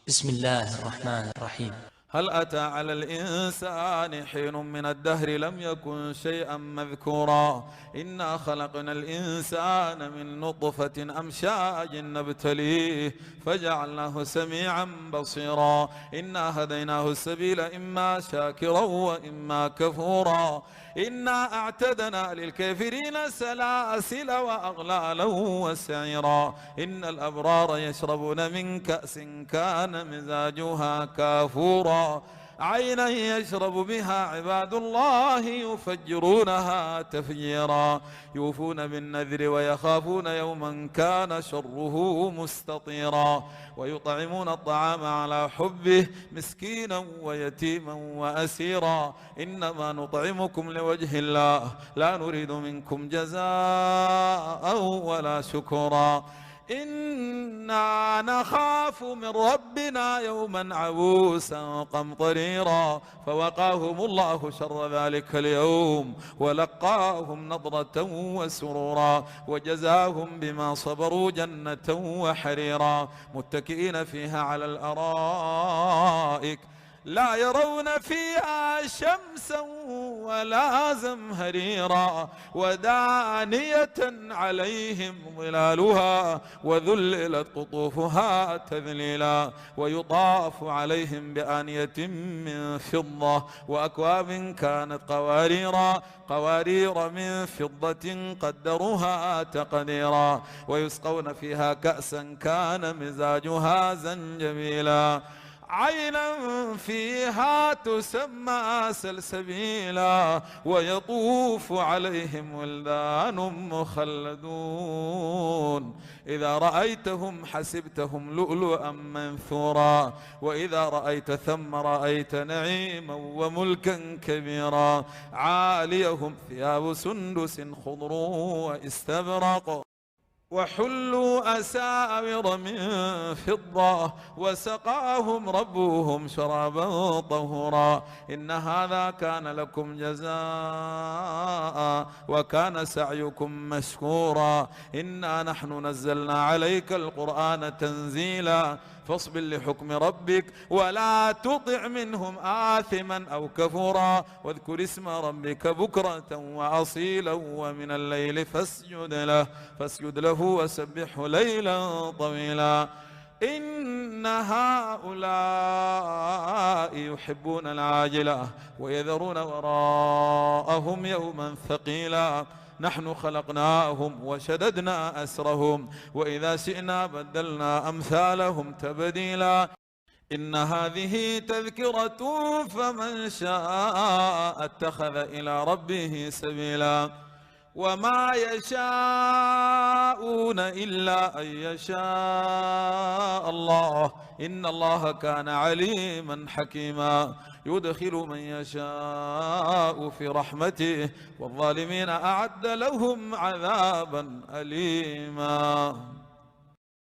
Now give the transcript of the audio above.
بسم الله الرحمن الرحيم. هل أتى على الإنسان حين من الدهر لم يكن شيئا مذكورا إنا خلقنا الإنسان من نطفة أمشاج نبتليه فجعلناه سميعا بصيرا إنا هديناه السبيل إما شاكرا وإما كفورا إنا أعتدنا للكافرين سلاسل وأغلالا وسعيرا إن الأبرار يشربون من كأس كان مزاجها كافورا عينا يشرب بها عباد الله يفجرونها تفجيرا يوفون بالنذر ويخافون يوما كان شره مستطيرا ويطعمون الطعام على حبه مسكينا ويتيما وأسيرا إنما نطعمكم لوجه الله لا نريد منكم جزاء ولا شكورا إنا نخاف من ربنا يوما عبوسا قمطريرا فوقاهم الله شر ذلك اليوم ولقاهم نضرة وسرورا وجزاهم بما صبروا جنة وحريرا متكئين فيها على الأرائك لا يرون فيها شمسا ولا زمهريرا ودانية عليهم ظلالها وذللت قطوفها تذليلا ويطاف عليهم بآنية من فضة وأكواب كانت قوارير من فضة قدروها تقديرا ويسقون فيها كأسا كان مزاجها زنجبيلا عينا فيها تسمى سلسبيلا ويطوف عليهم ولدان مخلدون إذا رأيتهم حسبتهم لؤلؤا منثورا وإذا رأيت ثم رأيت نعيما وملكا كبيرا عاليهم ثياب سندس خضر واستبرق وحلوا أساور من فضة وسقاهم ربهم شرابا طهورا إن هذا كان لكم جزاء وكان سعيكم مشكورا إنا نحن نزلنا عليك القرآن تنزيلا فاصبر لحكم ربك ولا تطع منهم آثما أو كفورا واذكر اسم ربك بكرة وأصيلا ومن الليل فاسجد له وسبحه ليلا طويلا إن هؤلاء يحبون العاجلة ويذرون وراءهم يوما ثقيلا نحن خلقناهم وشددنا أسرهم وإذا شئنا بدلنا أمثالهم تبديلا إن هذه تذكرة فمن شاء اتخذ إلى ربه سبيلا وما يشاءون إلا أن يشاء الله إن الله كان عليما حكيما يدخل من يشاء في رحمته والظالمين أعد لهم عذابا أليما.